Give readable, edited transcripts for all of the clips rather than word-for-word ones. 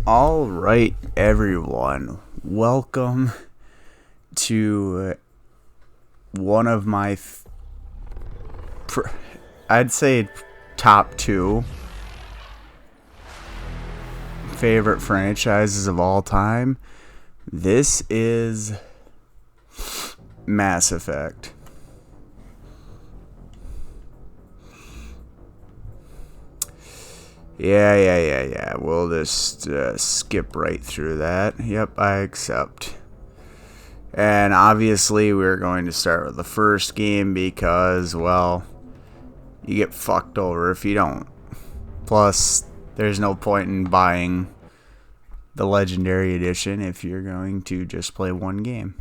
All right, everyone. Welcome to one of my, I'd say, top two favorite franchises of all time. This is Mass Effect. Yeah. We'll just skip right through that. Yep, I accept. And obviously, we're going to start with the first game because, well, you get fucked over if you don't. Plus, there's no point in buying the Legendary Edition if you're going to just play one game.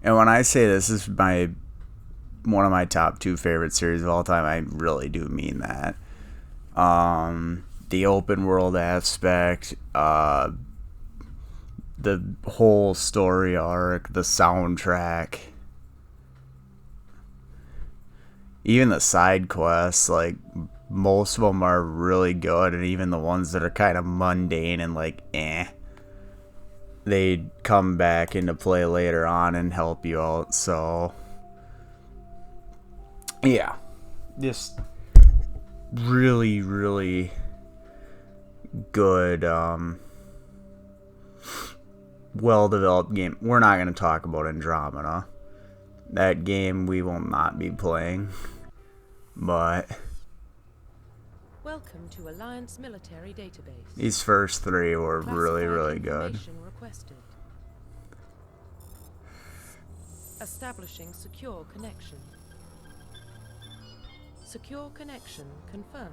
And when I say this is one of my top two favorite series of all time, I really do mean that. The open world aspect, the whole story arc, the soundtrack, even the side quests, like, most of them are really good, and even the ones that are kind of mundane and like, they come back into play later on and help you out. So, yeah, just really, really good, well-developed game. We're not going to talk about Andromeda. That game we will not be playing, but welcome to Alliance Military Database. These first three were really, really good. Requested. Establishing secure connection. Secure connection confirmed.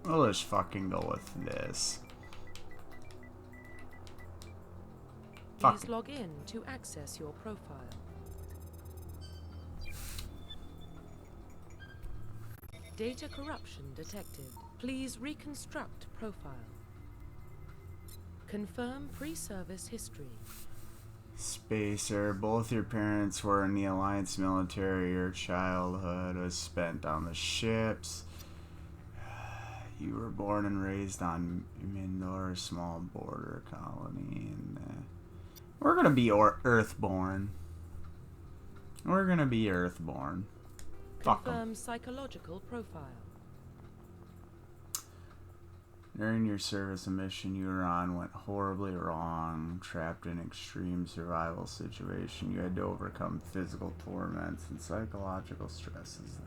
We'll just fucking go with this. Please log in to access your profile. Data corruption detected. Please reconstruct profile. Confirm pre-service history. Spacer, both your parents were in the Alliance military. Your childhood was spent on the ships. You were born and raised on Mindor, a small border colony. And we're gonna be Earthborn. We're gonna be Earthborn. Confirm psychological profile. During your service, a mission you were on went horribly wrong. Trapped in extreme survival situation, you had to overcome physical torments and psychological stresses.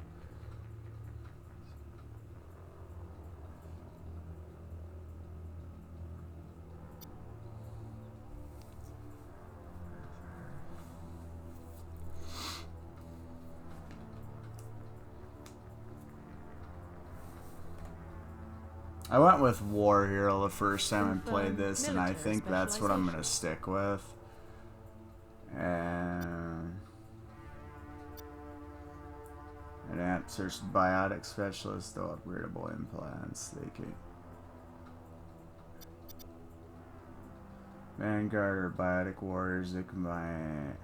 I went with War Hero the first time I played this, and I think that's what I'm going to stick with. And Adapters Biotic Specialist, though upgradable implants. They can Vanguard or Biotic Warriors, they combine.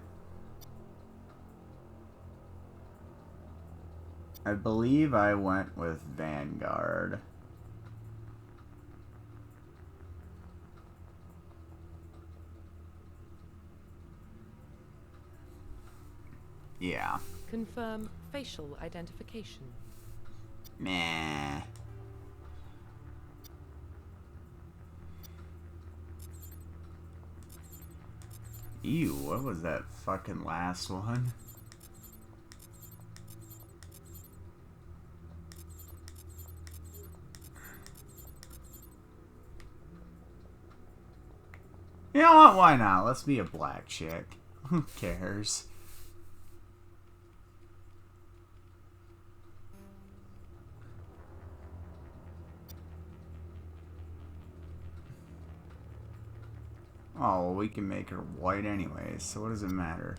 I believe I went with Vanguard. Yeah. Confirm facial identification. Meh. Ew, what was that fucking last one? You know what? Why not? Let's be a black chick. Who cares? Oh, well, we can make her white anyways, so what does it matter?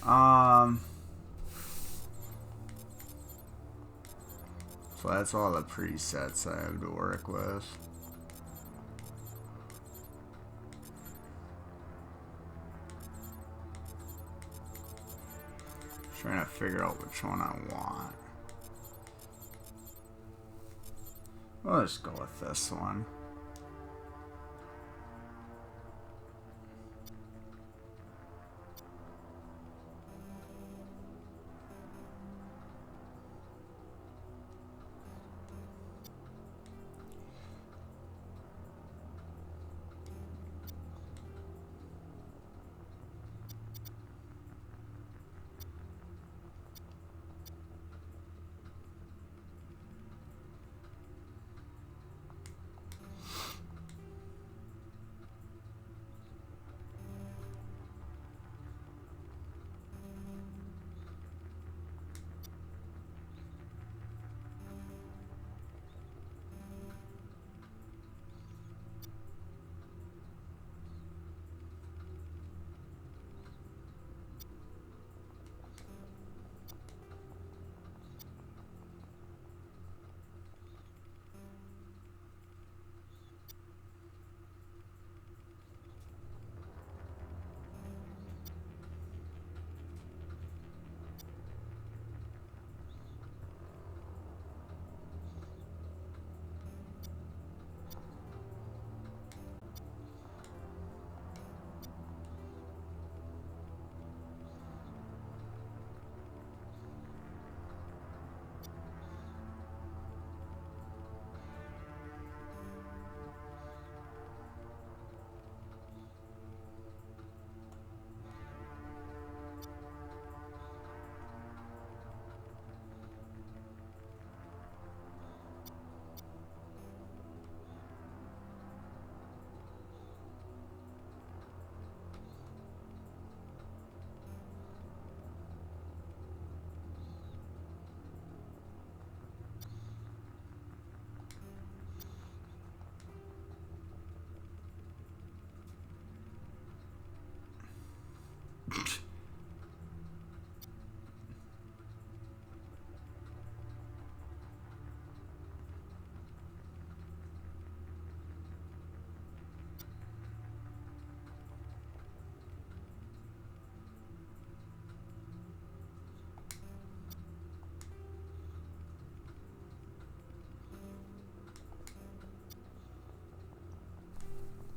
So that's all the presets I have to work with. Trying to figure out which one I want. Well, let's go with this one.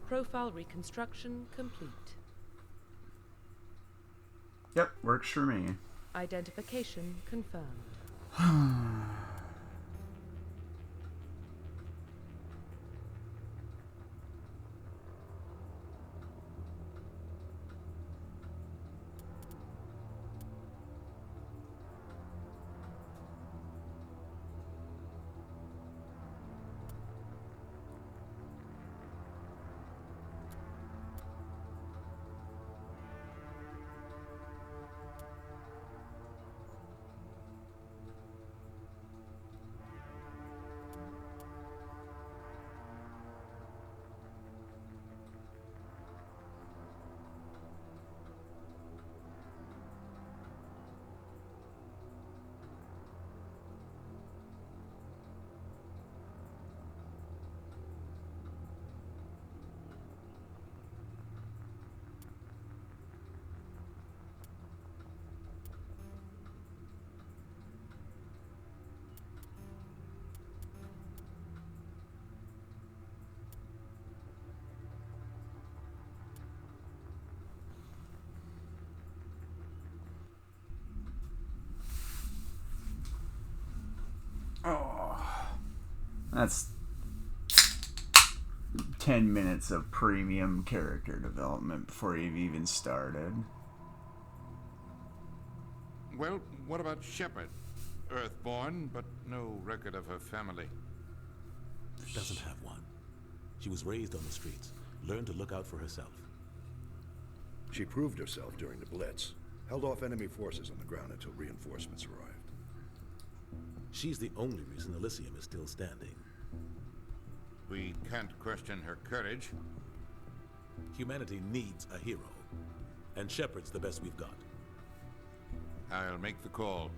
Profile reconstruction complete. Yep, works for me. Identification confirmed. Oh, that's 10 minutes of premium character development before you've even started. Well, what about Shepard? Earthborn, but no record of her family. Doesn't have one. She was raised on the streets, learned to look out for herself. She proved herself during the Blitz, held off enemy forces on the ground until reinforcements arrived. She's the only reason Elysium is still standing. We can't question her courage. Humanity needs a hero. And Shepard's the best we've got. I'll make the call.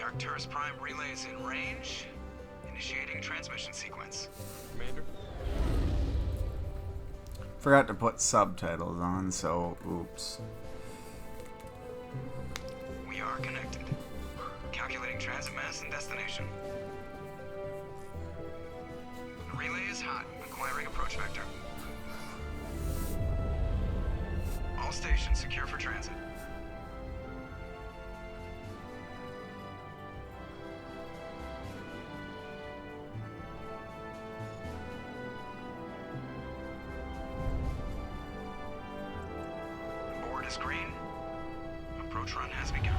Arcturus Prime relay is in range. Initiating transmission sequence. Commander? Forgot to put subtitles on, so oops. We are connected. Calculating transit mass and destination. Relay is hot. Acquiring approach vector. All stations secure for transit. Board is green. Approach run has begun.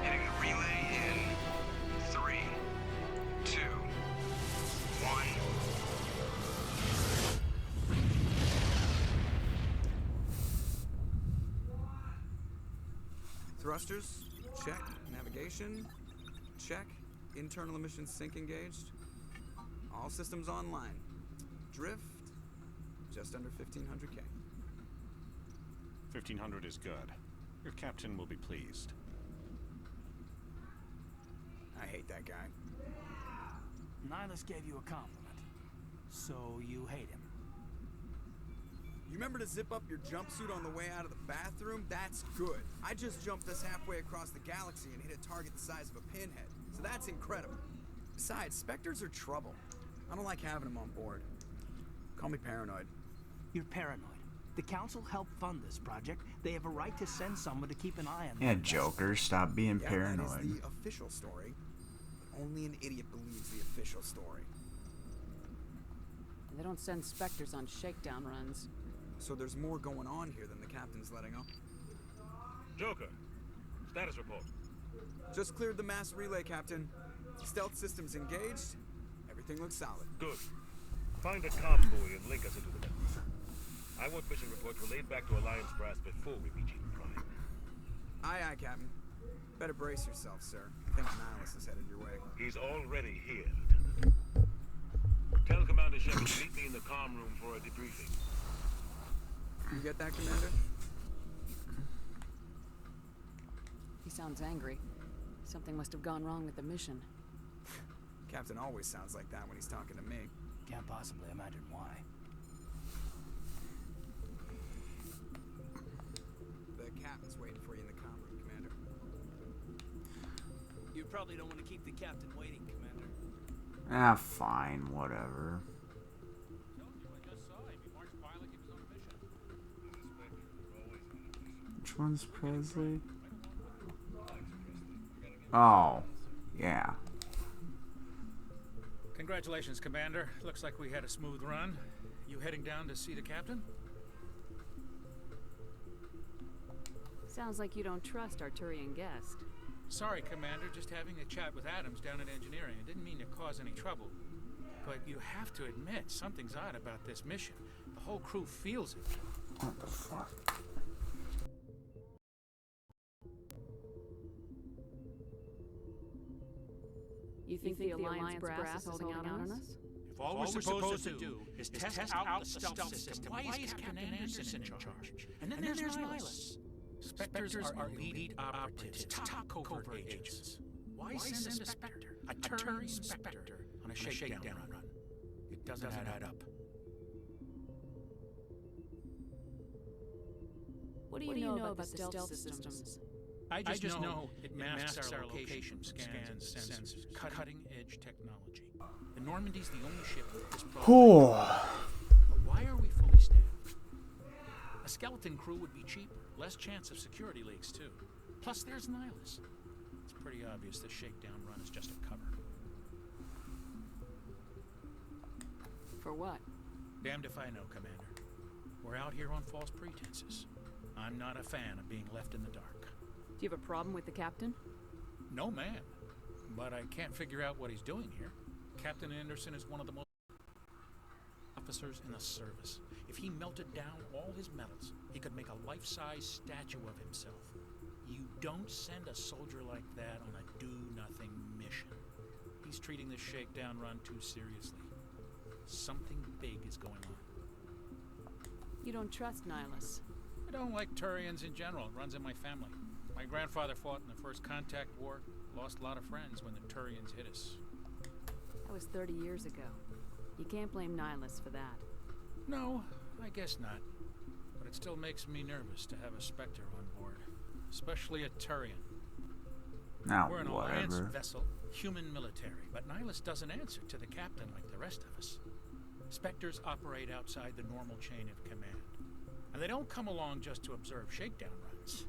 Hitting the relay in 3, 2, 1. Thrusters, check. Navigation, check. Internal emission sync engaged. All systems online. Drift, just under 1500K. 1500 is good. Your captain will be pleased. I hate that guy. Nihilus gave you a compliment. So you hate him. You remember to zip up your jumpsuit on the way out of the bathroom? That's good. I just jumped us halfway across the galaxy and hit a target the size of a pinhead. So that's incredible. Besides, Spectres are trouble. I don't like having them on board. Call me paranoid. You're paranoid. The Council helped fund this project. They have a right to send someone to keep an eye on Yeah, them. Joker, stop being Yeah, paranoid. that is the official story. But only an idiot believes the official story. They don't send Spectres on shakedown runs. So there's more going on here than the captain's letting on. Joker, status report. Just cleared the mass relay, Captain. Stealth systems engaged. Everything looks solid. Good. Find a comm buoy and link us into the network. I want mission reports relayed back to Alliance brass before we reach Eden Prime. Aye, aye, Captain. Better brace yourself, sir. I think Nihilus is headed your way. He's already here, Lieutenant. Tell Commander Shepard to meet me in the comm room for a debriefing. You get that, Commander? He sounds angry. Something must have gone wrong with the mission. Captain always sounds like that when he's talking to me. Can't possibly imagine why. The captain's waiting for you in the comm room, Commander. You probably don't want to keep the captain waiting, Commander. Ah, fine, whatever. Which one's Presley? Oh, yeah. Congratulations, Commander. Looks like we had a smooth run. You heading down to see the captain? Sounds like you don't trust Arturian Guest. Sorry, Commander. Just having a chat with Adams down at engineering. I didn't mean to cause any trouble. But you have to admit, something's odd about this mission. The whole crew feels it. What the fuck? You think the Alliance brass is holding out on us? If all we're supposed to do is test out the stealth system, why is Captain Anderson in charge? And then there's Nihilus. Spectres are lead operatives, top covert agents. Why send a Spectre, a turned Spectre, on a shakedown run? It doesn't add up. What do you know about the stealth systems? I just know it masks our location, scans, and sends cutting-edge technology. The Normandy's the only ship with this program. But why are we fully staffed? A skeleton crew would be cheaper, less chance of security leaks, too. Plus, there's Nihilus. It's pretty obvious the shakedown run is just a cover. For what? Damned if I know, Commander. We're out here on false pretenses. I'm not a fan of being left in the dark. Do you have a problem with the captain? No, man. But I can't figure out what he's doing here. Captain Anderson is one of the most officers in the service. If he melted down all his medals, he could make a life-size statue of himself. You don't send a soldier like that on a do-nothing mission. He's treating this shakedown run too seriously. Something big is going on. You don't trust Nihilus? I don't like Turians in general. It runs in my family. My grandfather fought in the First Contact War. Lost a lot of friends when the Turians hit us. That was 30 years ago. You can't blame Nihilus for that. No, I guess not. But it still makes me nervous to have a Spectre on board. Especially a Turian. Now, We're an whatever. Alliance vessel, human military, but Nihilus doesn't answer to the captain like the rest of us. Spectres operate outside the normal chain of command. And they don't come along just to observe shakedown runs.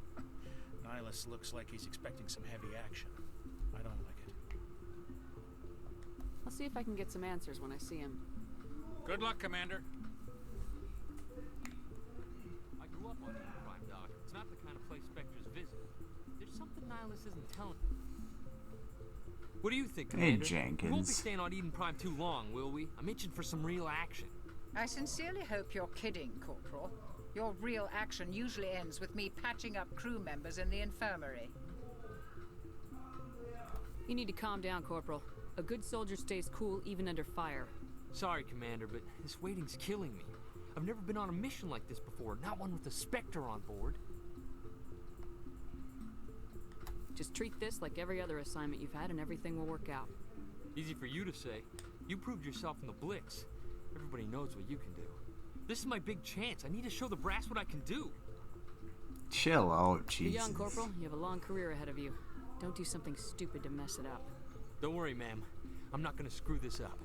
Nihilus looks like he's expecting some heavy action. I don't like it. I'll see if I can get some answers when I see him. Good luck, Commander. I grew up on Eden Prime, Doc. It's not the kind of place Spectres visit. There's something Nihilus isn't telling. What do you think, Hey, Commander? We won't be Jenkins. staying on Eden Prime too long, will we? I'm itching for some real action. I sincerely hope you're kidding, Corporal. Your real action usually ends with me patching up crew members in the infirmary. You need to calm down, Corporal. A good soldier stays cool even under fire. Sorry, Commander, but this waiting's killing me. I've never been on a mission like this before, not one with a Spectre on board. Just treat this like every other assignment you've had and everything will work out. Easy for you to say. You proved yourself in the Blitz. Everybody knows what you can do. This is my big chance. I need to show the brass what I can do. Chill out, You're Jesus. young, Corporal. You have a long career ahead of you. Don't do something stupid to mess it up. Don't worry, ma'am. I'm not gonna screw this up.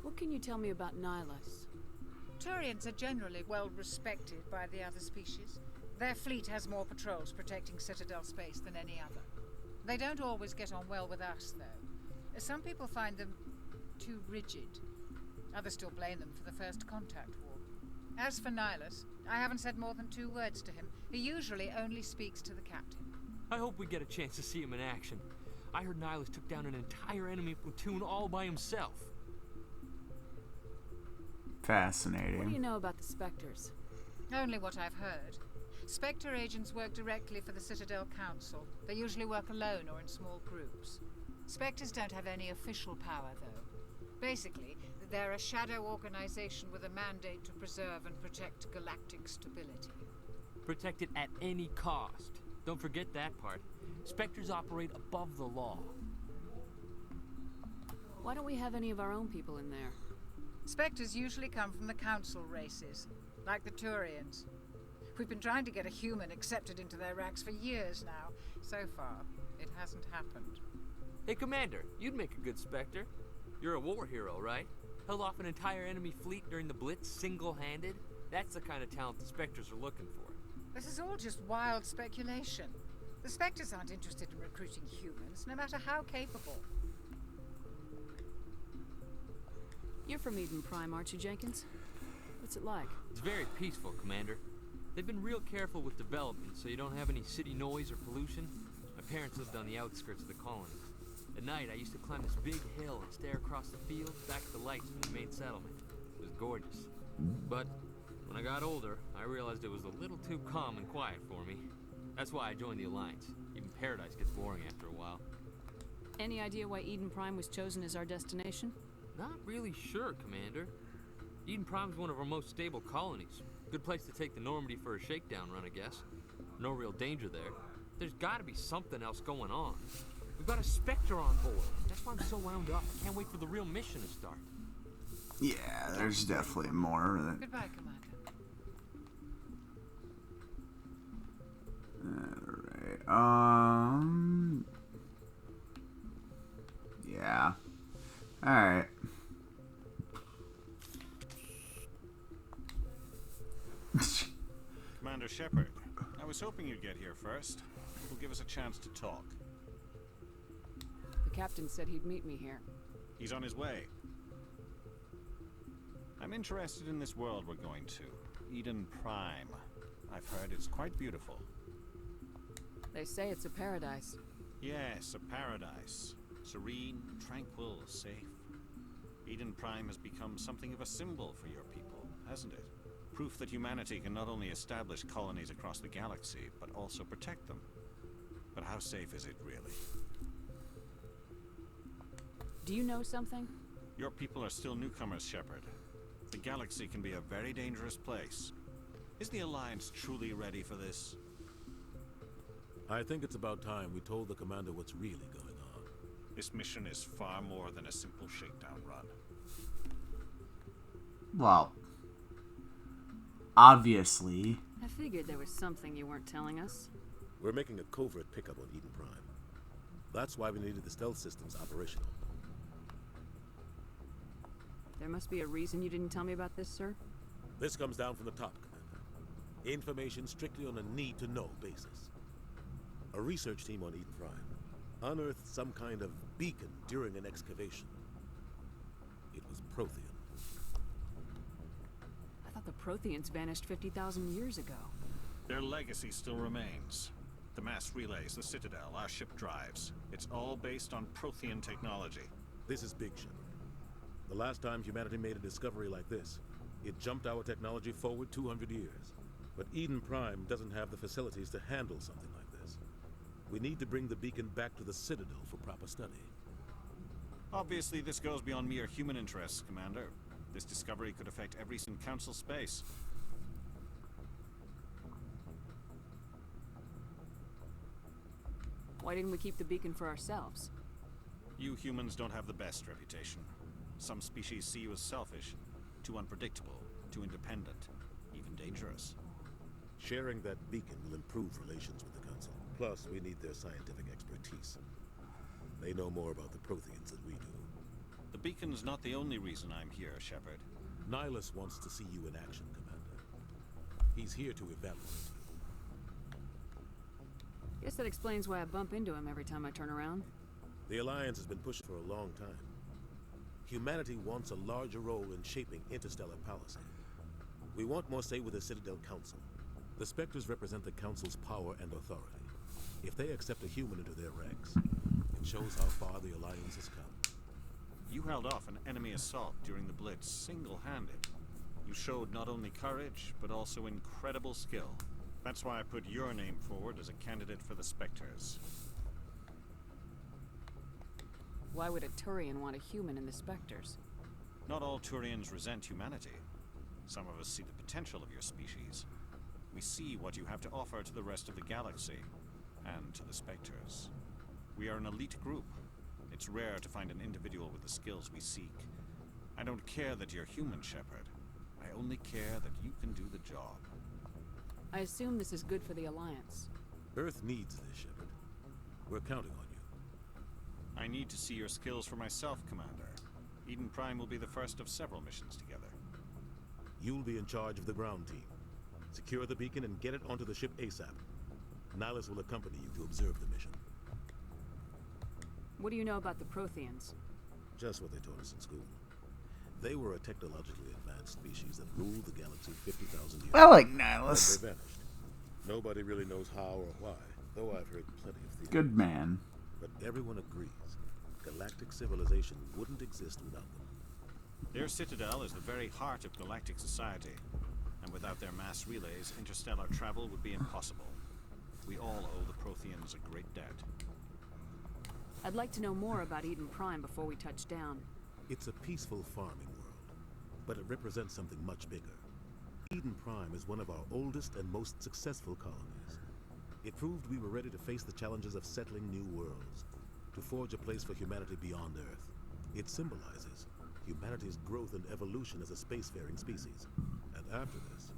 What can you tell me about Nihilus? Turians are generally well respected by the other species. Their fleet has more patrols protecting Citadel space than any other. They don't always get on well with us, though. Some people find them too rigid. Others still blame them for the First Contact War. As for Nihilus, I haven't said more than 2 words to him. He usually only speaks to the captain. I hope we get a chance to see him in action. I heard Nihilus took down an entire enemy platoon all by himself. Fascinating. What do you know about the Spectres? Only what I've heard. Spectre agents work directly for the Citadel Council. They usually work alone or in small groups. Spectres don't have any official power, though. Basically, they're a shadow organization with a mandate to preserve and protect galactic stability. Protect it at any cost. Don't forget that part. Spectres operate above the law. Why don't we have any of our own people in there? Spectres usually come from the Council races, like the Turians. We've been trying to get a human accepted into their ranks for years now. So far, it hasn't happened. Hey, Commander, you'd make a good Spectre. You're a war hero, right? Held off an entire enemy fleet during the Blitz single-handed? That's the kind of talent the Spectres are looking for. This is all just wild speculation. The Spectres aren't interested in recruiting humans, no matter how capable. You're from Eden Prime, aren't you, Jenkins? What's it like? It's very peaceful, Commander. They've been real careful with development, so you don't have any city noise or pollution. My parents lived on the outskirts of the colony. At night, I used to climb this big hill and stare across the fields back at the lights from the main settlement. It was gorgeous. But when I got older, I realized it was a little too calm and quiet for me. That's why I joined the Alliance. Even Paradise gets boring after a while. Any idea why Eden Prime was chosen as our destination? Not really sure, Commander. Eden Prime's one of our most stable colonies. Good place to take the Normandy for a shakedown run, I guess. No real danger there. There's gotta be something else going on. We've got a Spectre on board. That's why I'm so wound up. I can't wait for the real mission to start. Yeah, there's definitely more. Goodbye, Commander. Yeah. Alright. Commander Shepard, I was hoping you'd get here first. It will give us a chance to talk. The captain said he'd meet me here. He's on his way. I'm interested in this world we're going to. Eden Prime. I've heard it's quite beautiful. They say it's a paradise. Yes, a paradise. Serene, tranquil, safe. Eden Prime has become something of a symbol for your people, hasn't it? Proof that humanity can not only establish colonies across the galaxy, but also protect them. But how safe is it, really? Do you know something? Your people are still newcomers, Shepard. The galaxy can be a very dangerous place. Is the Alliance truly ready for this? I think it's about time we told the commander what's really going on. This mission is far more than a simple shakedown run. Well, obviously. I figured there was something you weren't telling us. We're making a covert pickup on Eden Prime. That's why we needed the stealth systems operational. There must be a reason you didn't tell me about this, sir? This comes down from the top, Commander. Information strictly on a need-to-know basis. A research team on Eden Prime unearthed some kind of beacon during an excavation. It was Prothean. I thought the Protheans vanished 50,000 years ago. Their legacy still remains. The mass relays, the Citadel, our ship drives. It's all based on Prothean technology. This is Big Ship. The last time humanity made a discovery like this, it jumped our technology forward 200 years. But Eden Prime doesn't have the facilities to handle something like this. We need to bring the beacon back to the Citadel for proper study. Obviously, this goes beyond mere human interests, Commander. This discovery could affect every in Council space. Why didn't we keep the beacon for ourselves? You humans don't have the best reputation. Some species see you as selfish, too unpredictable, too independent, even dangerous. Sharing that beacon will improve relations with the Council. Plus, we need their scientific expertise. They know more about the Protheans than we do. The beacon's not the only reason I'm here, Shepard. Nihilus wants to see you in action, Commander. He's here to evaluate you. Guess that explains why I bump into him every time I turn around. The Alliance has been pushing for a long time. Humanity wants a larger role in shaping interstellar policy. We want more say with the Citadel Council. The Spectres represent the Council's power and authority. If they accept a human into their ranks, it shows how far the Alliance has come. You held off an enemy assault during the Blitz single-handed. You showed not only courage, but also incredible skill. That's why I put your name forward as a candidate for the Spectres. Why would a Turian want a human in the Spectres? Not all Turians resent humanity. Some of us see the potential of your species. We see what you have to offer to the rest of the galaxy, and to the Spectres. We are an elite group. It's rare to find an individual with the skills we seek. I don't care that you're human, Shepard. I only care that you can do the job. I assume this is good for the Alliance. Earth needs this, Shepard. We're counting on you. I need to see your skills for myself, Commander. Eden Prime will be the first of several missions together. You'll be in charge of the ground team. Secure the beacon and get it onto the ship ASAP. Nihilus will accompany you to observe the mission. What do you know about the Protheans? Just what they taught us in school. They were a technologically advanced species that ruled the galaxy 50,000 years ago. I like Nihilus. Then they vanished. Nobody really knows how or why, though I've heard plenty of theories. Good man. But everyone agrees, galactic civilization wouldn't exist without them. Their citadel is the very heart of galactic society, and without their mass relays, interstellar travel would be impossible. We all owe the Protheans a great debt. I'd like to know more about Eden Prime before we touch down. It's a peaceful farming world, but it represents something much bigger. Eden Prime is one of our oldest and most successful colonies. It proved we were ready to face the challenges of settling new worlds, to forge a place for humanity beyond Earth. It symbolizes humanity's growth and evolution as a spacefaring species. And after this,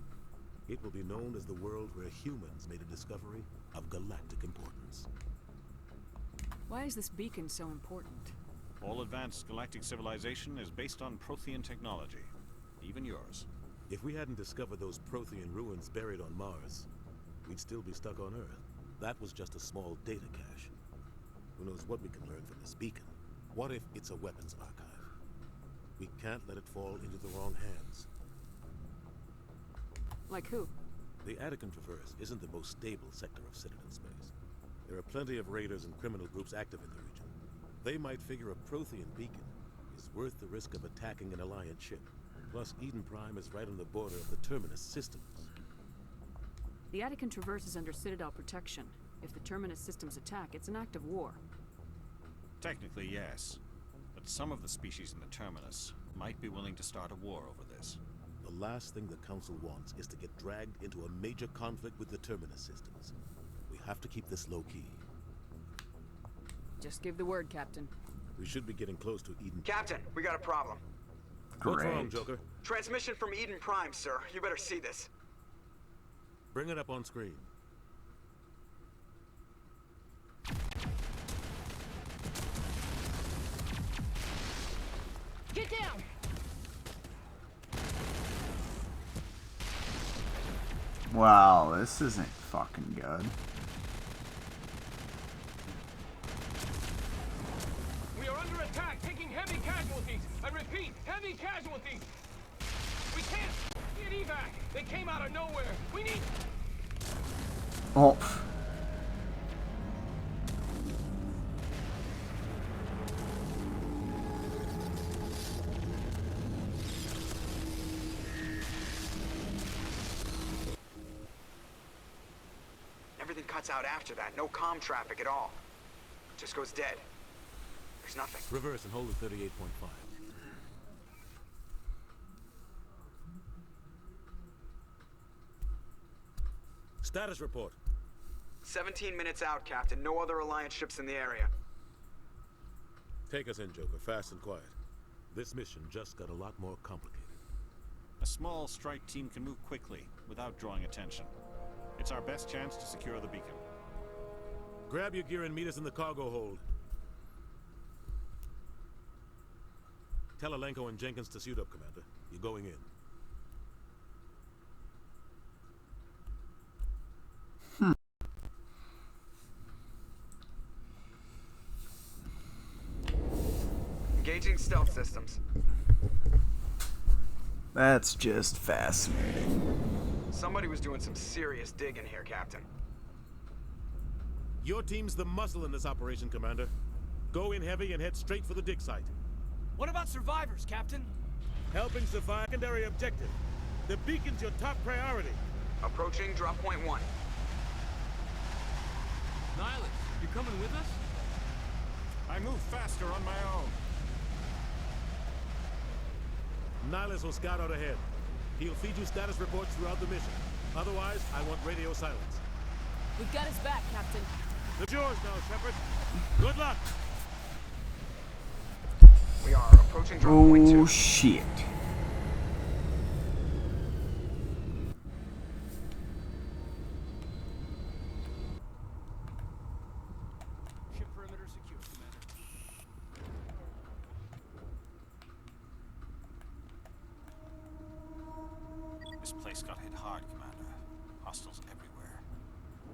It will be known as the world where humans made a discovery of galactic importance. Why is this beacon so important? All advanced galactic civilization is based on Prothean technology. Even yours. If we hadn't discovered those Prothean ruins buried on Mars, we'd still be stuck on Earth. That was just a small data cache. Who knows what we can learn from this beacon? What if it's a weapons archive? We can't let it fall into the wrong hands. Like who? The Attican Traverse isn't the most stable sector of Citadel space. There are plenty of raiders and criminal groups active in the region. They might figure a Prothean beacon is worth the risk of attacking an Alliance ship. Plus, Eden Prime is right on the border of the Terminus systems. The Attican Traverse is under Citadel protection. If the Terminus systems attack, it's an act of war. Technically, yes. But some of the species in the Terminus might be willing to start a war over this. The last thing the Council wants is to get dragged into a major conflict with the Terminus systems. We have to keep this low-key. Just give the word, Captain. We should be getting close to Eden. Captain, we got a problem. What's wrong, Joker? Transmission from Eden Prime, sir. You better see this. Bring it up on screen. Get down! Wow, this isn't fucking good. We are under attack, taking heavy casualties. I repeat, heavy casualties. We can't get evac. They came out of nowhere. We need... Oh. Everything cuts out after that. No comm traffic at all. Just goes dead. There's nothing. Reverse and hold at 38.5. Status report. 17 minutes out, Captain. No other Alliance ships in the area. Take us in, Joker, fast and quiet. This mission just got a lot more complicated. A small strike team can move quickly without drawing attention. It's our best chance to secure the beacon. Grab your gear and meet us in the cargo hold. Tell Alenko and Jenkins to suit up, Commander. You're going in. Engaging stealth systems. That's just fascinating. Somebody was doing some serious digging here, Captain. Your team's the muscle in this operation, Commander. Go in heavy and head straight for the dig site. What about survivors, Captain? Helping survive secondary objective. The beacon's your top priority. Approaching drop point 1. Nihilus, you coming with us? I move faster on my own. Nihilus will scout out ahead. He'll feed you status reports throughout the mission. Otherwise, I want radio silence. We've got his back, Captain. The yours now, Shepard. Good luck. We are approaching drop point 2. Oh shit. Ship perimeter secure, Commander. This place got hit hard, Commander. Hostiles everywhere.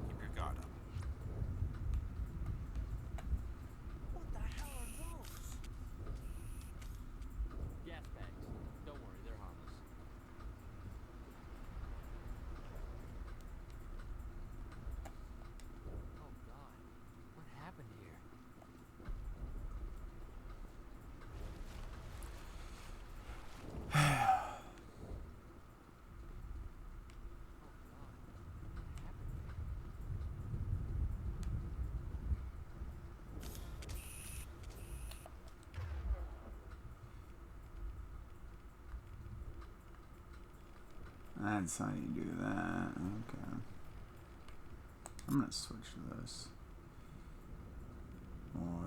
Keep your guard up. What the hell are those? Gas bags. Don't worry, they're harmless. Oh God, what happened here? That's how you do that. Okay. I'm gonna switch to this. Or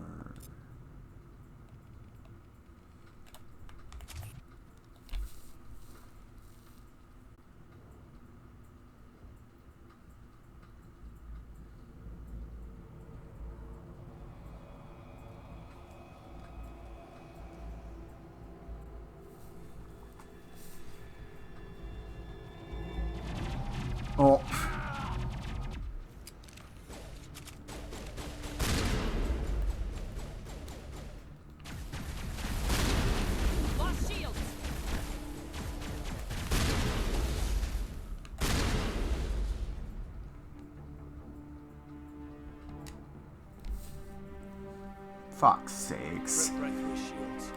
Fuck's sakes. Right through his shields.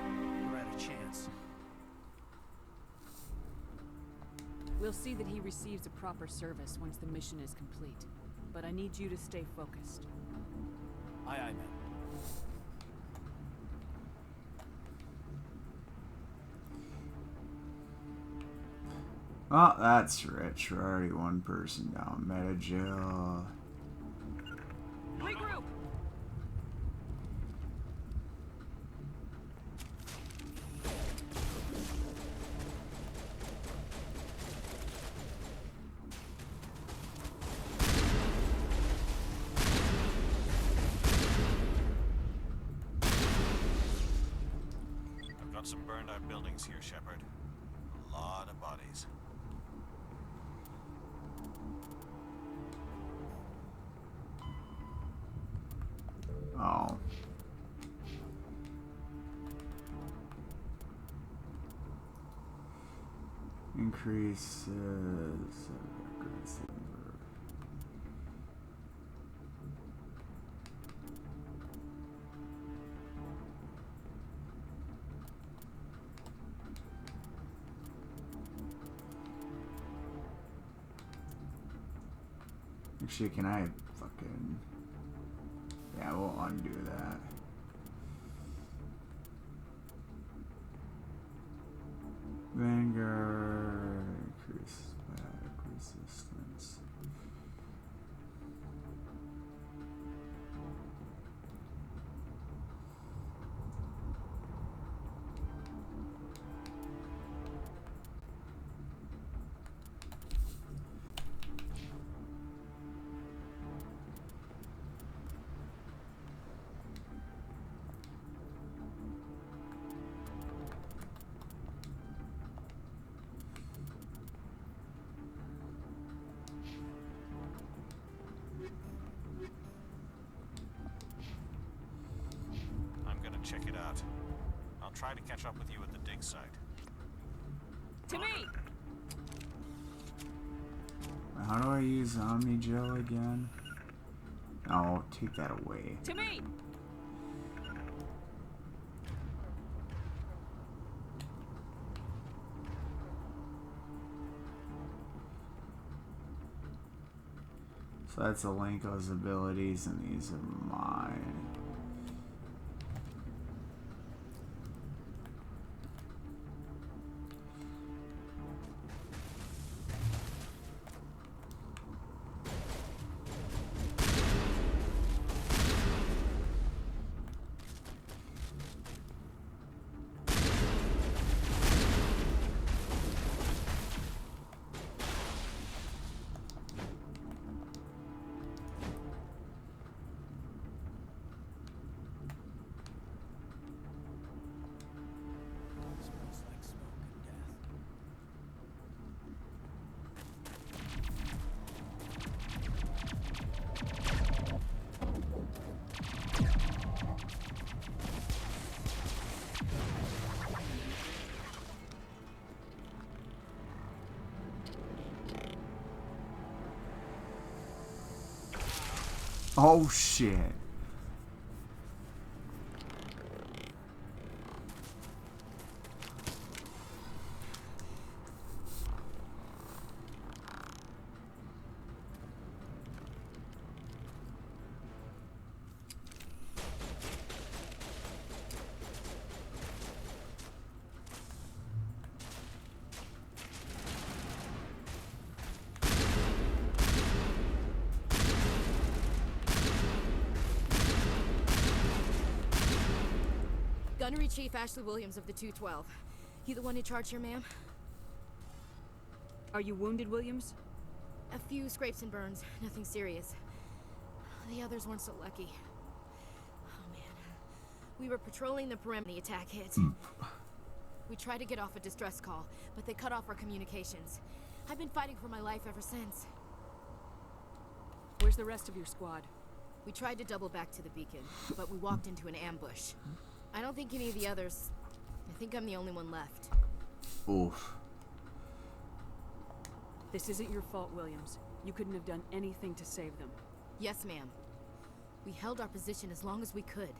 We're at a chance. We'll see that he receives a proper service once the mission is complete. But I need you to stay focused. Aye, aye, ma'am. Oh, that's rich. We're already one person down. Metajail. Regroup! I've got some burned out buildings here, Shepard. A lot of bodies. Oh. Increases aggressive. Actually, can I fucking... Yeah, we'll undo that. Vanguard, increase back resistance. Check it out. I'll try to catch up with you at the dig site. To me! How do I use Omnigel again? Oh, take that away. To me! So that's Alenko's abilities, and these are mine. Oh shit. Gunnery Chief Ashley Williams of the 212. You the one in charge here, ma'am? Are you wounded, Williams? A few scrapes and burns, nothing serious. The others weren't so lucky. Oh man. We were patrolling the perimeter when the attack hit. We tried to get off a distress call, but they cut off our communications. I've been fighting for my life ever since. Where's the rest of your squad? We tried to double back to the beacon, but we walked into an ambush. I don't think any of the others... I think I'm the only one left. Oof. This isn't your fault, Williams. You couldn't have done anything to save them. Yes, ma'am. We held our position as long as we could.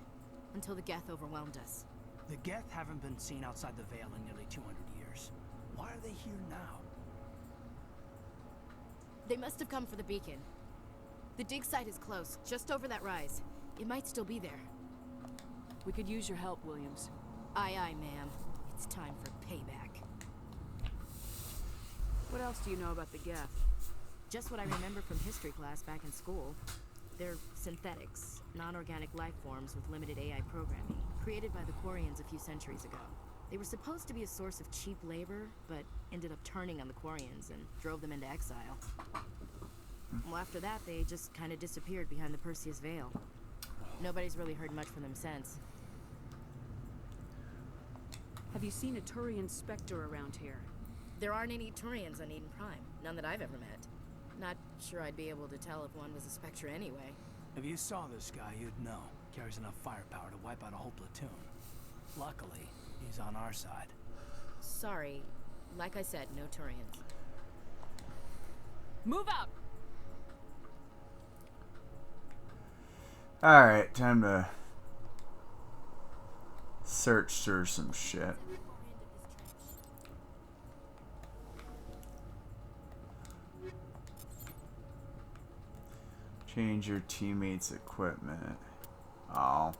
until the Geth overwhelmed us. The Geth haven't been seen outside the Veil in nearly 200 years. Why are they here now? They must have come for the beacon. The dig site is close, just over that rise. It might still be there. We could use your help, Williams. Aye, aye, ma'am. It's time for payback. What else do you know about the Geth? Just what I remember from history class back in school. They're synthetics, non-organic life forms with limited AI programming, created by the Quarians a few centuries ago. They were supposed to be a source of cheap labor, but ended up turning on the Quarians and drove them into exile. Well, after that, they just kind of disappeared behind the Perseus Veil. Nobody's really heard much from them since. Have you seen a Turian Spectre around here? There aren't any Turians on Eden Prime. None that I've ever met. Not sure I'd be able to tell if one was a Spectre anyway. If you saw this guy, you'd know. Carries enough firepower to wipe out a whole platoon. Luckily, he's on our side. Sorry. Like I said, no Turians. Move out! Alright, time to search through some shit. Change your teammates' equipment. Oh.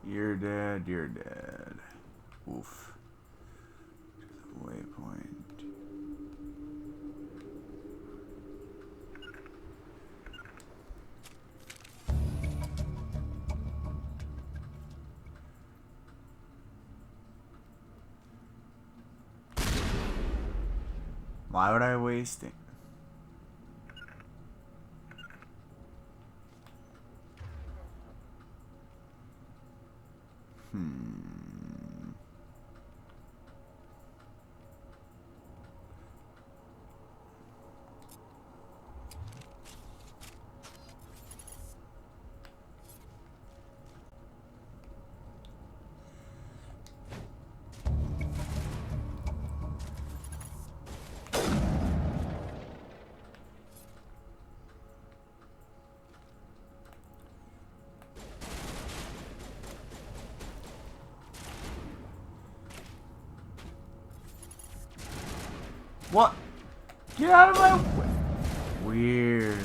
You're dead, you're dead. Oof. Waypoint. Why would I waste it? What? Get out of my way. Weird.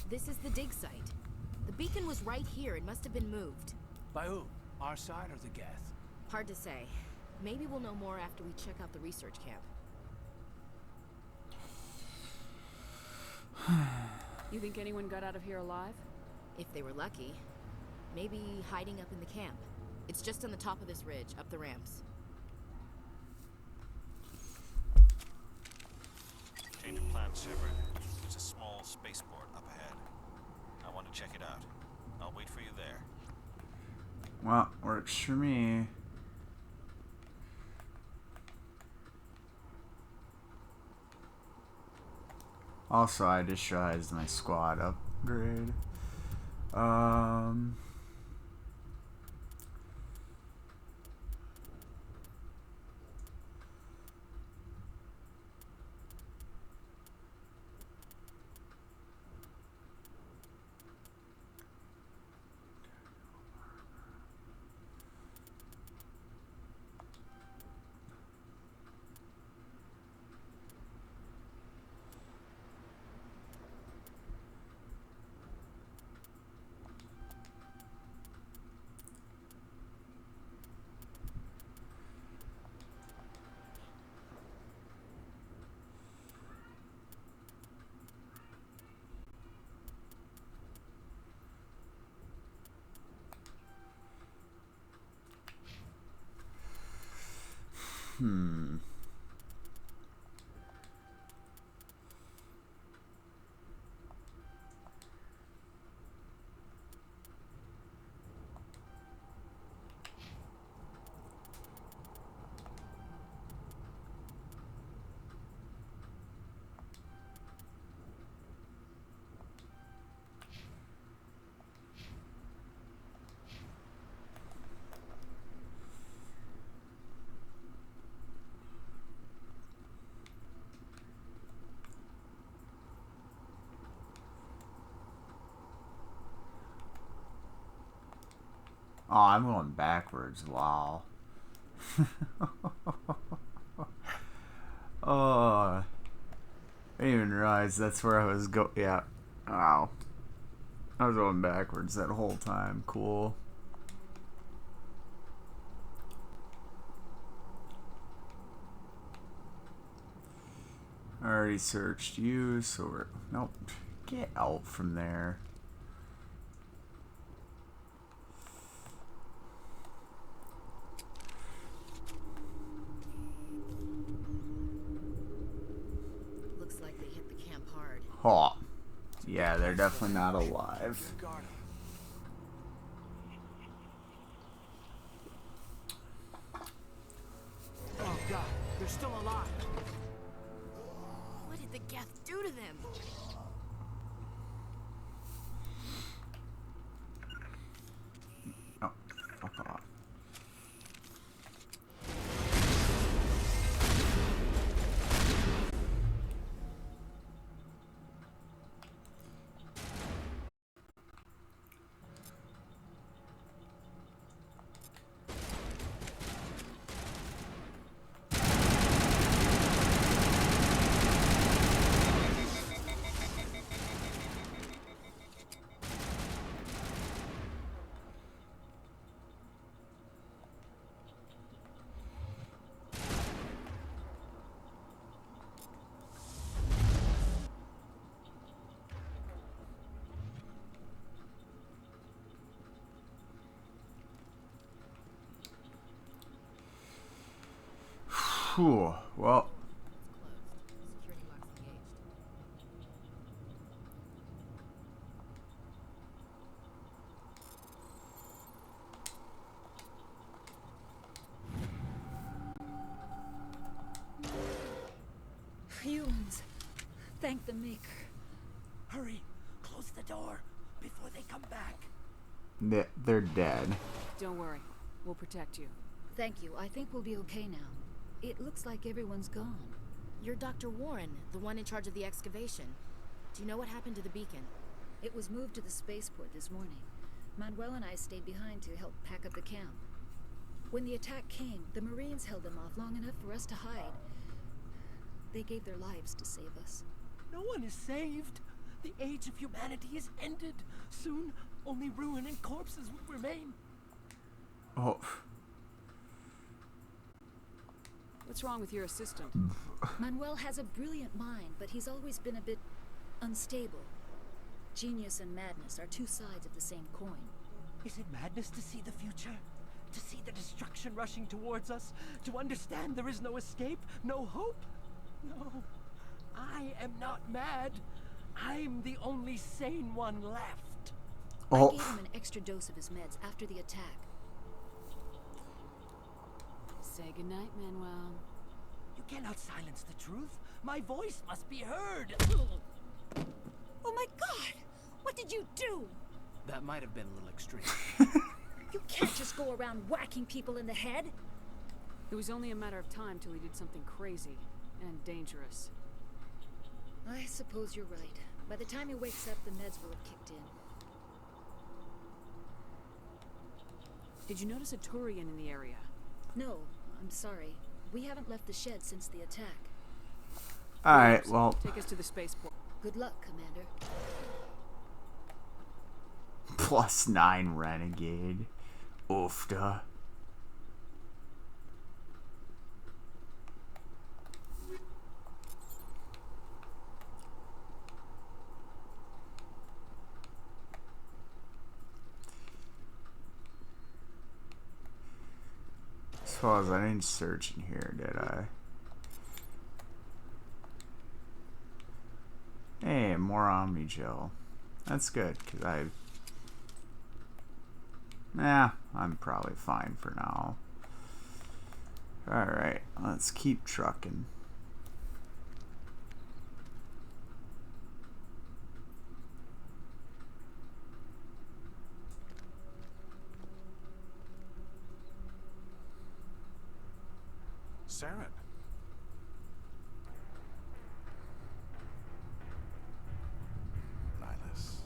This is the dig site. The beacon was right here. It must have been moved. By who? Our side or the Geth? Hard to say. Maybe we'll know more after we check out the research camp. You think anyone got out of here alive? If they were lucky. Maybe hiding up in the camp. It's just on the top of this ridge, up the ramps. Change of plans, Shepard. There's a small spaceport up ahead. I want to check it out. I'll wait for you there. Well, works for me. Also, I just realized my squad upgrade. Oh, I'm going backwards. Wow. Oh, I didn't even realize that's where I was going. Yeah. Wow. I was going backwards that whole time. Cool. I already searched you, so we're... Nope. Get out from there. Looks like they hit the camp hard. Oh. Yeah, they're definitely not alive. Oh god, they're still alive. What did the Geth do to them? Oh, fuck off. Whew. Well. Humans. Thank the Maker. Hurry, close the door before they come back. They're dead. Don't worry. We'll protect you. Thank you. I think we'll be okay now. It looks like everyone's gone. You're Dr. Warren, the one in charge of the excavation. Do you know what happened to the beacon? It was moved to the spaceport this morning. Manuel and I stayed behind to help pack up the camp. When the attack came, the Marines held them off long enough for us to hide. They gave their lives to save us. No one is saved. The age of humanity is ended. Soon, only ruin and corpses will remain. Oh. What's wrong with your assistant? Manuel has a brilliant mind, but he's always been a bit unstable. Genius and madness are two sides of the same coin. Is it madness to see the future? To see the destruction rushing towards us? To understand there is no escape? No hope? No. I am not mad. I'm the only sane one left. I gave him an extra dose of his meds after the attack. Say goodnight, Manuel. You cannot silence the truth. My voice must be heard. Oh my God! What did you do? That might have been a little extreme. You can't just go around whacking people in the head. It was only a matter of time till he did something crazy and dangerous. I suppose you're right. By the time he wakes up, the meds will have kicked in. Did you notice a Turian in the area? No, I'm sorry. We haven't left the shed since the attack. Alright, well. Take us to the spaceport. Good luck, Commander. +9 renegade. Oofda. Suppose I didn't search in here, did I? Hey, more Omnigel. That's good, because I'm probably fine for now. Alright, let's keep trucking. Saren. Nihilus.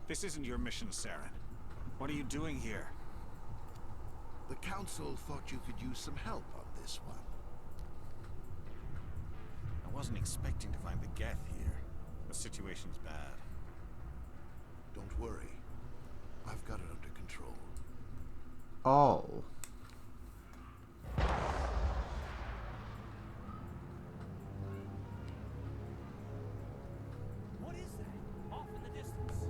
This isn't your mission, Saren. What are you doing here? The Council thought you could use some help on this one. I wasn't expecting to find the Geth here. The situation's bad. Don't worry. I've got it under control. Oh. What is that? Off in the distance.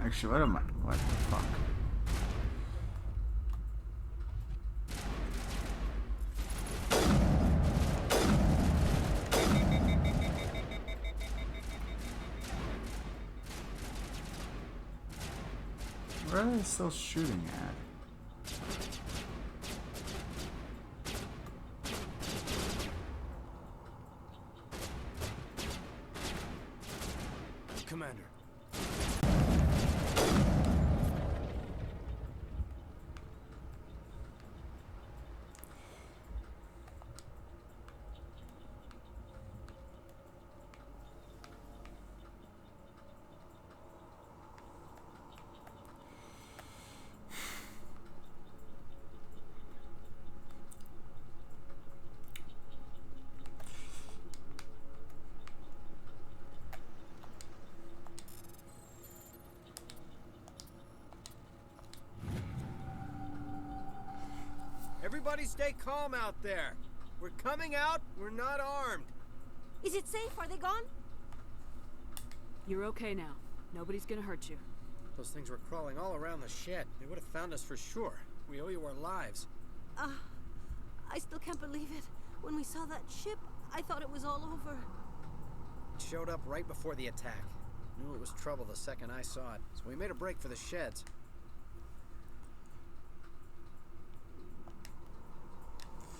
Actually, what am I? What the fuck? Where are they still shooting at? Commander. Everybody stay calm out there. We're coming out, we're not armed. Is it safe? Are they gone? You're okay now. Nobody's gonna hurt you. Those things were crawling all around the shed. They would have found us for sure. We owe you our lives. I still can't believe it. When we saw that ship, I thought it was all over. It showed up right before the attack. Knew it was trouble the second I saw it, so we made a break for the sheds.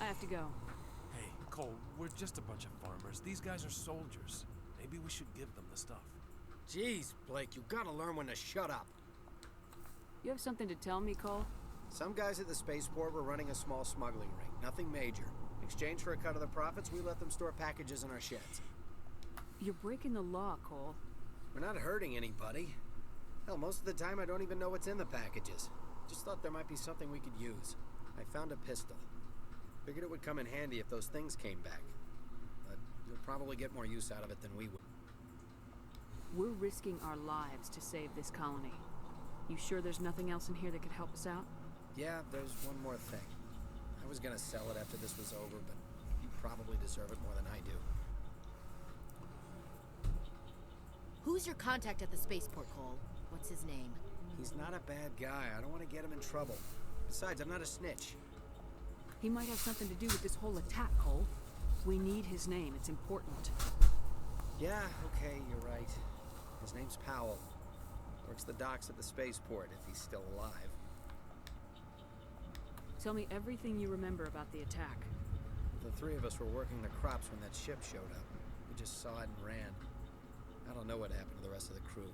I have to go. Hey, Cole, we're just a bunch of farmers. These guys are soldiers. Maybe we should give them the stuff. Jeez, Blake, you gotta learn when to shut up. You have something to tell me, Cole? Some guys at the spaceport were running a small smuggling ring. Nothing major. In exchange for a cut of the profits, we let them store packages in our sheds. You're breaking the law, Cole. We're not hurting anybody. Hell, most of the time I don't even know what's in the packages. Just thought there might be something we could use. I found a pistol. Figured it would come in handy if those things came back. But you'll probably get more use out of it than we would. We're risking our lives to save this colony. You sure there's nothing else in here that could help us out? Yeah, there's one more thing. I was gonna sell it after this was over, but you probably deserve it more than I do. Who's your contact at the spaceport, Cole? What's his name? He's not a bad guy. I don't want to get him in trouble. Besides, I'm not a snitch. He might have something to do with this whole attack, Cole. We need his name. It's important. Yeah, okay, you're right. His name's Powell. Works the docks at the spaceport, if he's still alive. Tell me everything you remember about the attack. The three of us were working the crops when that ship showed up. We just saw it and ran. I don't know what happened to the rest of the crew.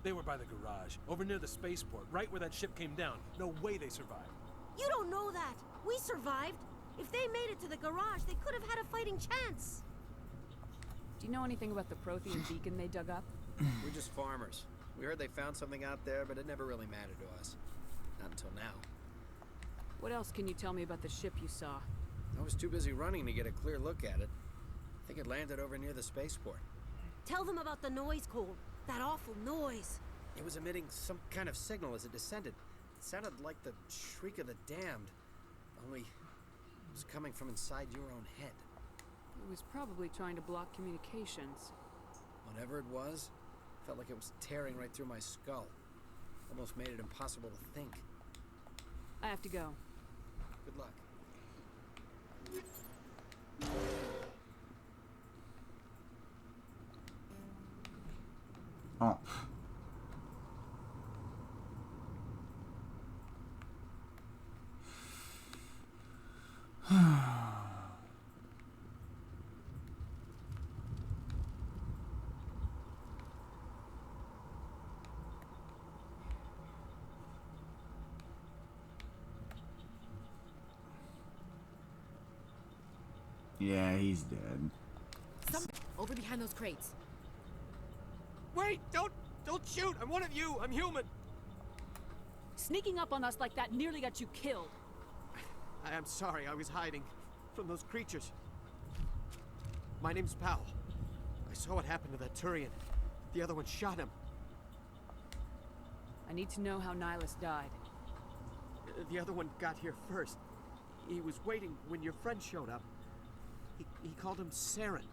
They were by the garage, over near the spaceport, right where that ship came down. No way they survived. You don't know that. We survived. If they made it to the garage, they could have had a fighting chance. Do you know anything about the Prothean beacon they dug up? We're just farmers. We heard they found something out there, but it never really mattered to us. Not until now. What else can you tell me about the ship you saw? I was too busy running to get a clear look at it. I think it landed over near the spaceport. Tell them about the noise, Cole. That awful noise. It was emitting some kind of signal as it descended. It sounded like the shriek of the damned. Only it was coming from inside your own head. It was probably trying to block communications. Whatever it was, felt like it was tearing right through my skull. Almost made it impossible to think. I have to go. Good luck. Oh. Yeah, he's dead. Over behind those crates. Wait! Don't shoot! I'm one of you! I'm human! Sneaking up on us like that nearly got you killed. I am sorry, I was hiding from those creatures. My name's Powell. I saw what happened to that Turian. The other one shot him. I need to know how Nihilus died. The other one got here first. He was waiting when your friend showed up. He called him Saren.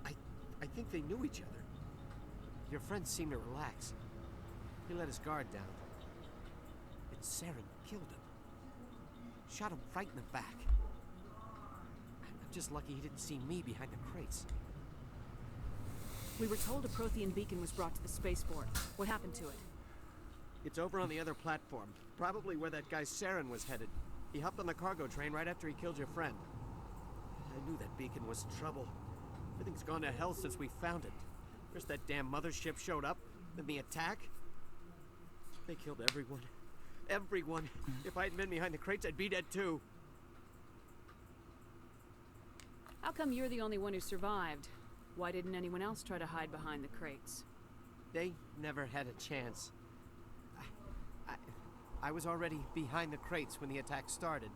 I think they knew each other. Your friend seemed to relax. He let his guard down. And Saren killed him. Shot him right in the back. I'm just lucky he didn't see me behind the crates. We were told a Prothean beacon was brought to the spaceport. What happened to it? It's over on the other platform. Probably where that guy Saren was headed. He hopped on the cargo train right after he killed your friend. I knew that beacon was trouble. Everything's gone to hell since we found it. First that damn mothership showed up, then the attack. They killed everyone. Everyone. If I hadn't been behind the crates, I'd be dead too. How come you're the only one who survived? Why didn't anyone else try to hide behind the crates? They never had a chance. I was already behind the crates when the attack started.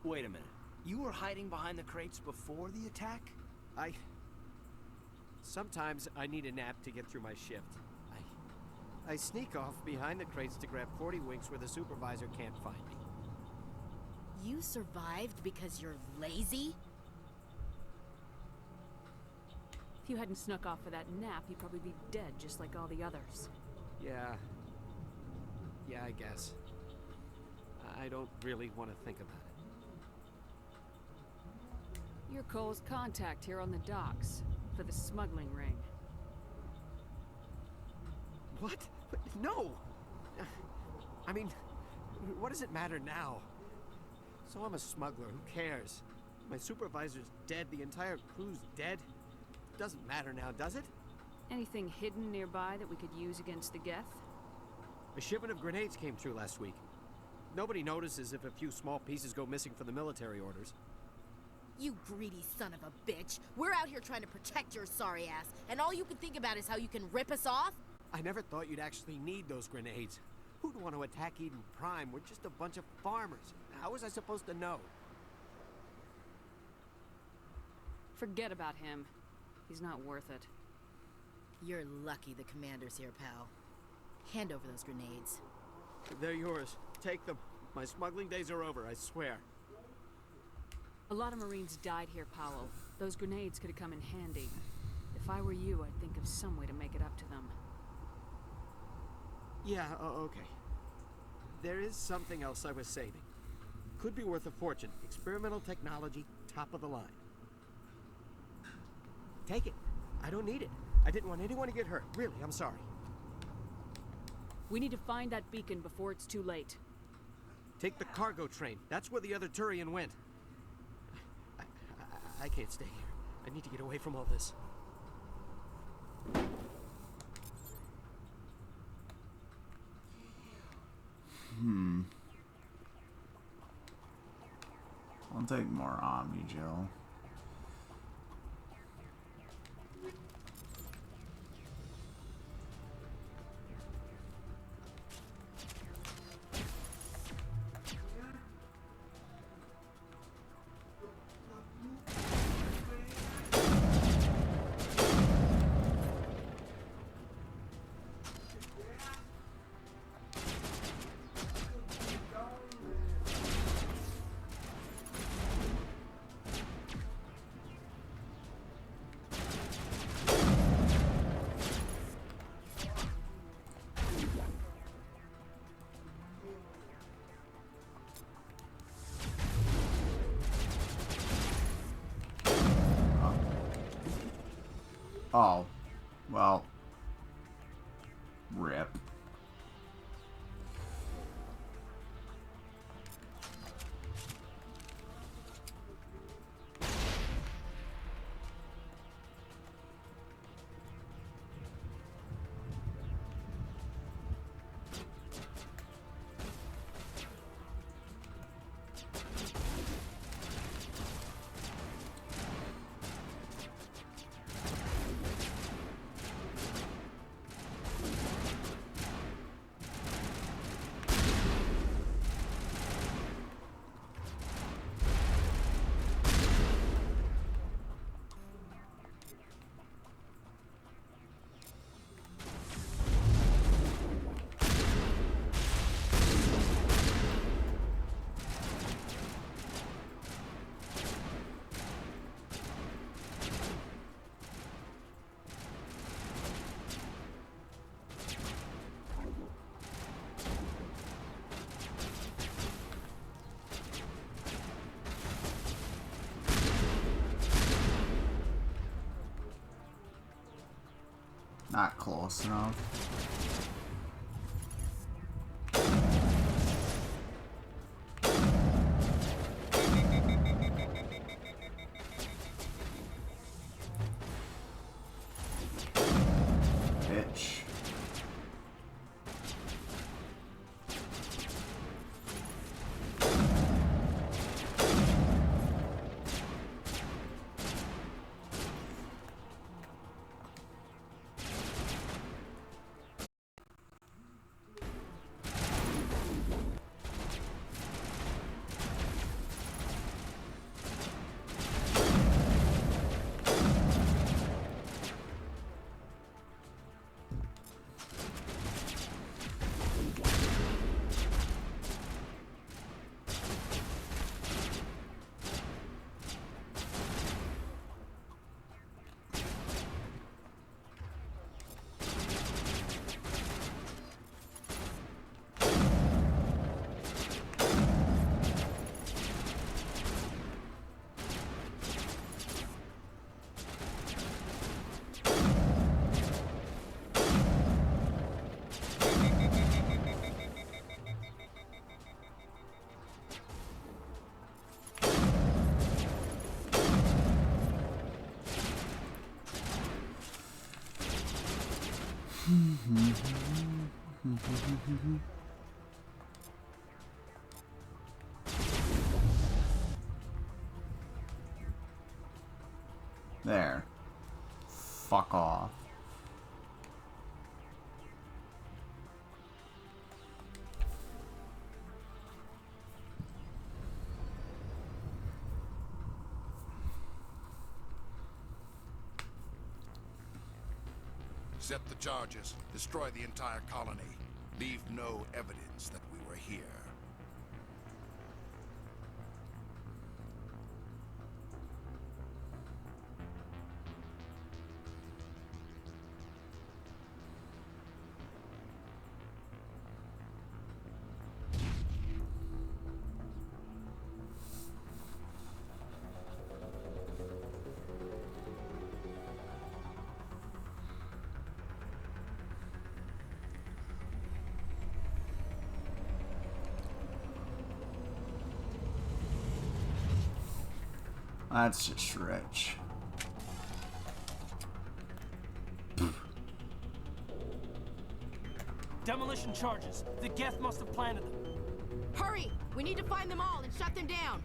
Wait a minute. You were hiding behind the crates before the attack? Sometimes I need a nap to get through my shift. I sneak off behind the crates to grab 40 winks where the supervisor can't find me. You survived because you're lazy? If you hadn't snuck off for that nap, you'd probably be dead just like all the others. Yeah, I guess. I don't really want to think about it. You're Cole's contact here on the docks for the smuggling ring. What? No! I mean, what does it matter now? So I'm a smuggler, who cares? My supervisor's dead, the entire crew's dead. Doesn't matter now, does it? Anything hidden nearby that we could use against the Geth? A shipment of grenades came through last week. Nobody notices if a few small pieces go missing from the military orders. You greedy son of a bitch. We're out here trying to protect your sorry ass, and all you can think about is how you can rip us off? I never thought you'd actually need those grenades. Who'd want to attack Eden Prime? We're just a bunch of farmers. How was I supposed to know? Forget about him. He's not worth it. You're lucky the commander's here, pal. Hand over those grenades. They're yours. Take them. My smuggling days are over, I swear. A lot of Marines died here, Powell. Those grenades could have come in handy. If If I were you, I'd think of some way to make it up to them. Yeah, okay. There is something else I was saving. Could be worth a fortune. Experimental technology, top of the line. Take it. I don't need it. I didn't want anyone to get hurt. Really, I'm sorry. We need to find that beacon before it's too late. Take the cargo train. That's where the other Turian went. I can't stay here. I need to get away from all this. I'll take more Omni Gel. Oh, well, rip. Not close enough. Bitch. There. Fuck off. Set the charges. Destroy the entire colony. Leave no evidence that we were here. That's just rich. Demolition charges. The Geth must have planted them. Hurry! We need to find them all and shut them down.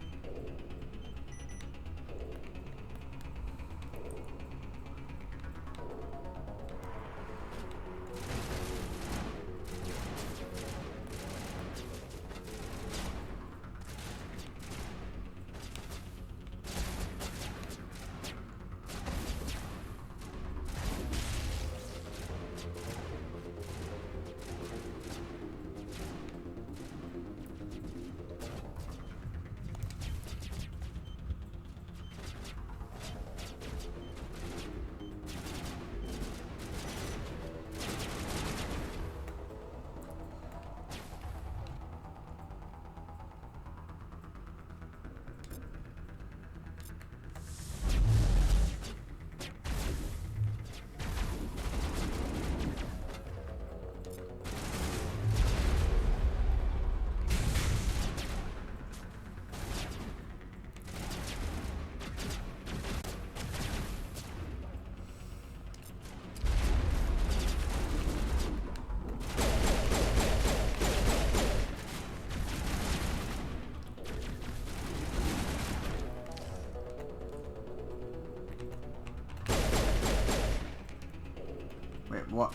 Wait, what?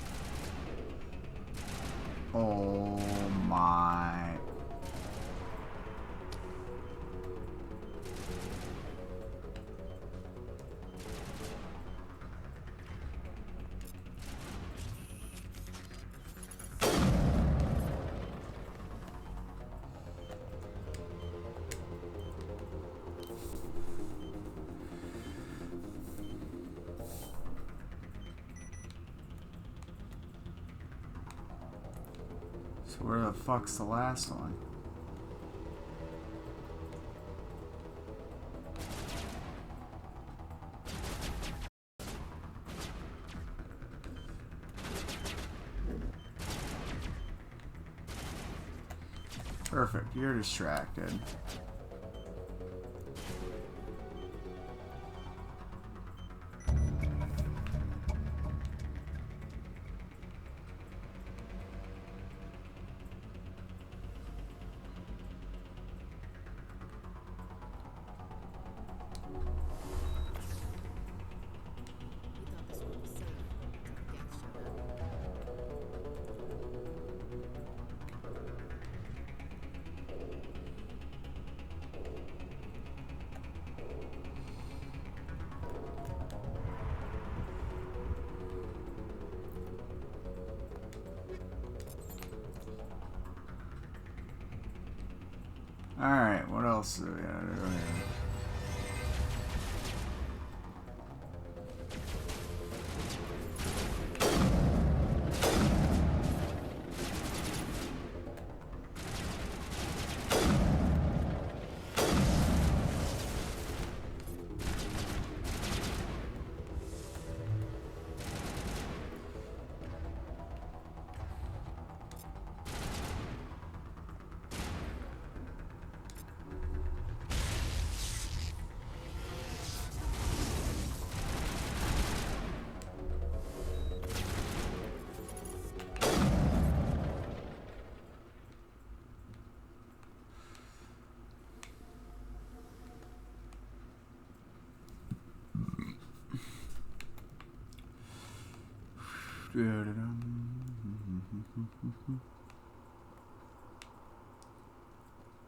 Oh my. So where the fuck's the last one? Perfect, you're distracted. Alright, what else do we gotta do here?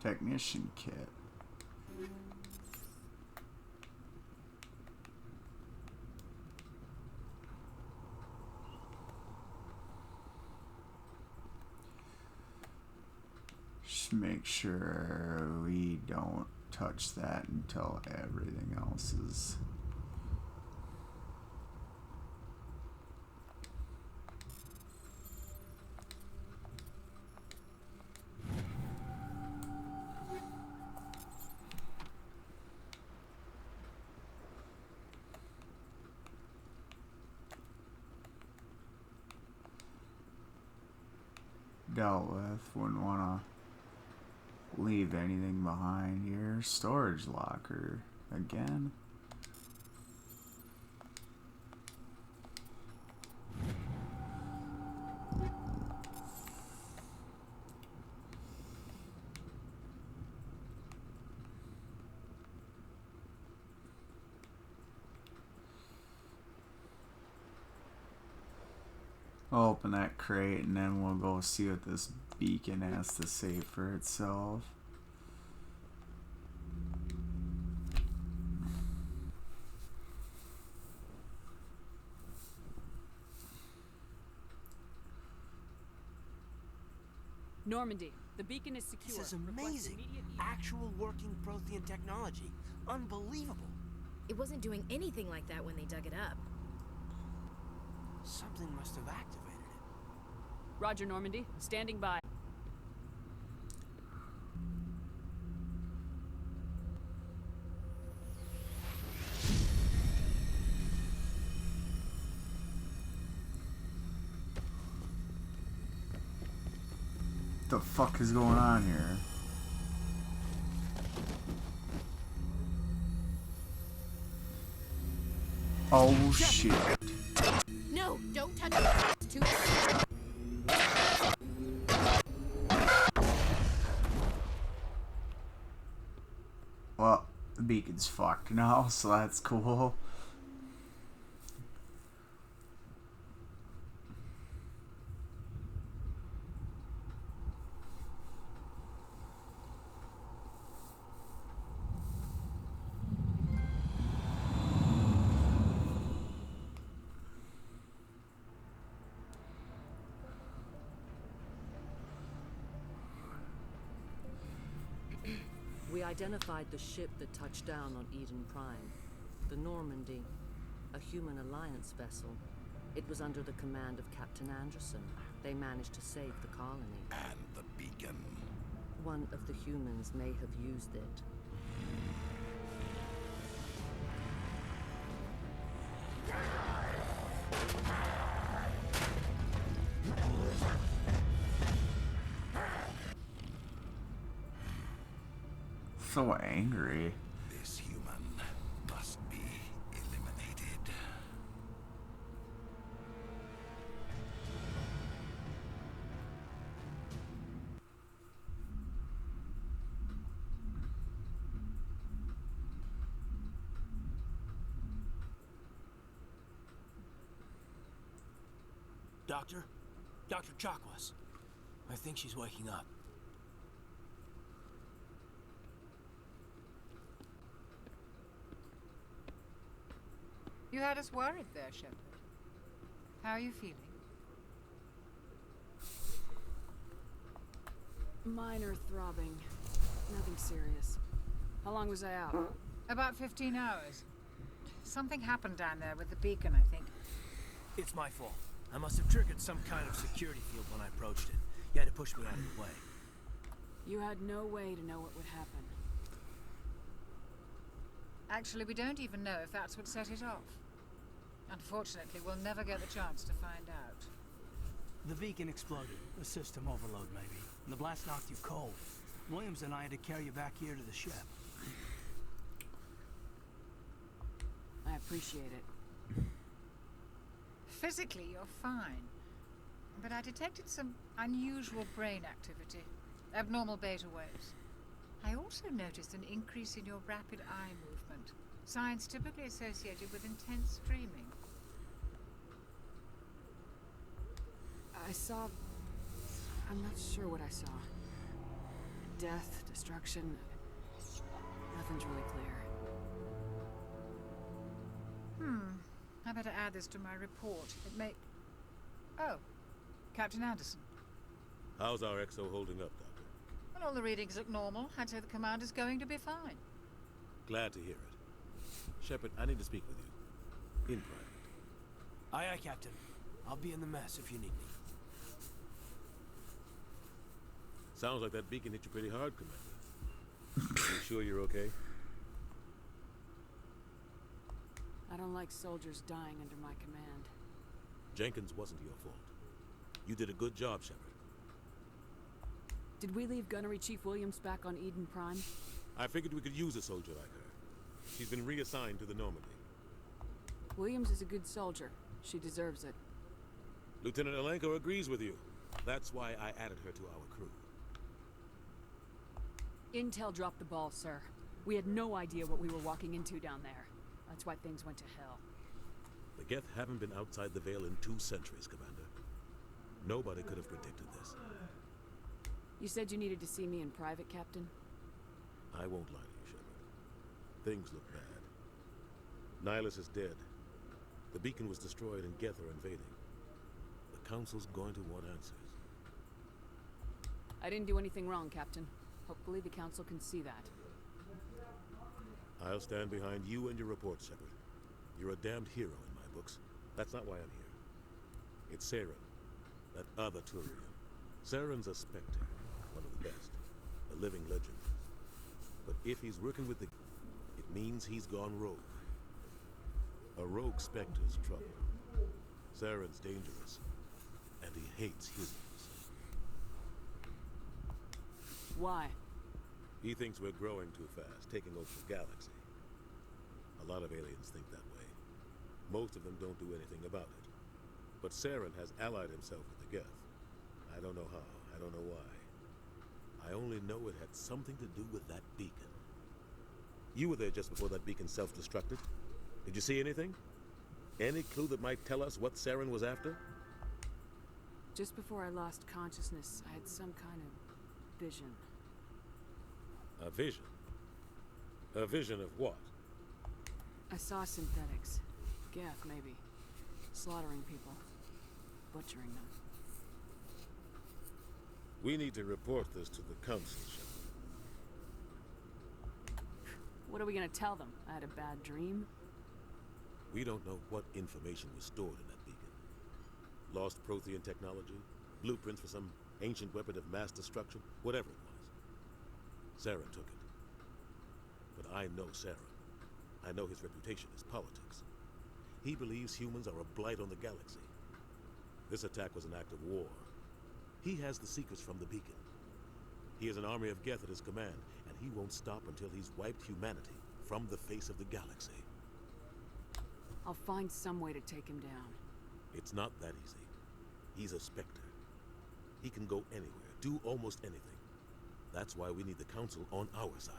Technician kit. Just make sure we don't touch that until everything else is. Dealt with. Wouldn't want to leave anything behind here. Storage locker. Again. I'll open that crate and then we'll go see what this beacon has to say for itself. Normandy, the beacon is secure. This is Request amazing. immediate Actual working Prothean technology. Unbelievable. It wasn't doing anything like that when they dug it up. Something must have activated it. Roger, Normandy. Standing by. What the fuck is going on here? Oh shit. No, don't touch it. It's too Well, the beacon's fucked now, so that's cool. We identified the ship that touched down on Eden Prime, the Normandy, a human alliance vessel. It was under the command of Captain Anderson. They managed to save the colony. And the beacon. One of the humans may have used it. So angry. This human must be eliminated. Doctor? Dr. Chakwas. I think she's waking up. You had us worried there, Shepard. How are you feeling? Minor throbbing. Nothing serious. How long was I out? About 15 hours. Something happened down there with the beacon, I think. It's my fault. I must have triggered some kind of security field when I approached it. You had to push me out of the way. You had no way to know what would happen. Actually, we don't even know if that's what set it off. Unfortunately, we'll never get the chance to find out. The beacon exploded. A system overload, maybe. And the blast knocked you cold. Williams and I had to carry you back here to the ship. I appreciate it. Physically, you're fine. But I detected some unusual brain activity. Abnormal beta waves. I also noticed an increase in your rapid eye movement. Signs typically associated with intense dreaming. I saw... I'm not sure what I saw. Death, destruction... Nothing's really clear. I better add this to my report. It may... Oh, Captain Anderson. How's our XO holding up, Doctor? Well, all the readings look normal. I'd say the commander's going to be fine. Glad to hear it. Shepard, I need to speak with you. In private. Aye, aye, Captain. I'll be in the mess if you need me. Sounds like that beacon hit you pretty hard, Commander. You sure you're okay? I don't like soldiers dying under my command. Jenkins wasn't your fault. You did a good job, Shepard. Did we leave Gunnery Chief Williams back on Eden Prime? I figured we could use a soldier like her. She's been reassigned to the Normandy. Williams is a good soldier. She deserves it. Lieutenant Alenko agrees with you. That's why I added her to our crew. Intel dropped the ball, sir. We had no idea what we were walking into down there. That's why things went to hell. The Geth haven't been outside the Veil in 2 centuries, Commander. Nobody could have predicted this. You said you needed to see me in private, Captain? I won't lie to you, Shepard. Things look bad. Nihilus is dead. The beacon was destroyed and Geth are invading. The Council's going to want answers. I didn't do anything wrong, Captain. Hopefully the Council can see that. I'll stand behind you and your report, Shepard. You're a damned hero in my books. That's not why I'm here. It's Saren, that other Turian. Saren's a Spectre, one of the best, a living legend. But if he's working with the... it means he's gone rogue. A rogue Spectre's trouble. Saren's dangerous, and he hates humans. Why? He thinks we're growing too fast, taking over the galaxy. A lot of aliens think that way. Most of them don't do anything about it. But Saren has allied himself with the Geth. I don't know how, I don't know why. I only know it had something to do with that beacon. You were there just before that beacon self-destructed. Did you see anything? Any clue that might tell us what Saren was after? Just before I lost consciousness, I had some kind of vision. A vision? A vision of what? I saw synthetics. Geth, maybe. Slaughtering people. Butchering them. We need to report this to the Council, Shepard. What are we gonna tell them? I had a bad dream? We don't know what information was stored in that beacon. Lost Prothean technology? Blueprints for some ancient weapon of mass destruction? Whatever it was. Saren took it. But I know Saren. I know his reputation is politics. He believes humans are a blight on the galaxy. This attack was an act of war. He has the secrets from the beacon. He has an army of Geth at his command, and he won't stop until he's wiped humanity from the face of the galaxy. I'll find some way to take him down. It's not that easy. He's a Spectre. He can go anywhere, do almost anything. That's why we need the Council on our side.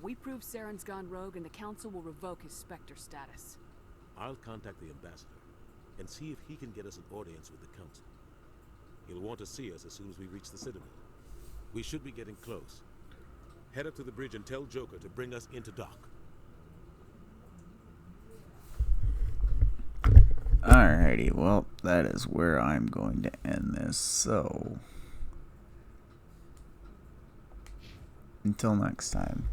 We prove Saren's gone rogue and the Council will revoke his Spectre status. I'll contact the Ambassador and see if he can get us an audience with the Council. He'll want to see us as soon as we reach the Citadel. We should be getting close. Head up to the bridge and tell Joker to bring us into dock. Alrighty, well, that is where I'm going to end this, so... until next time.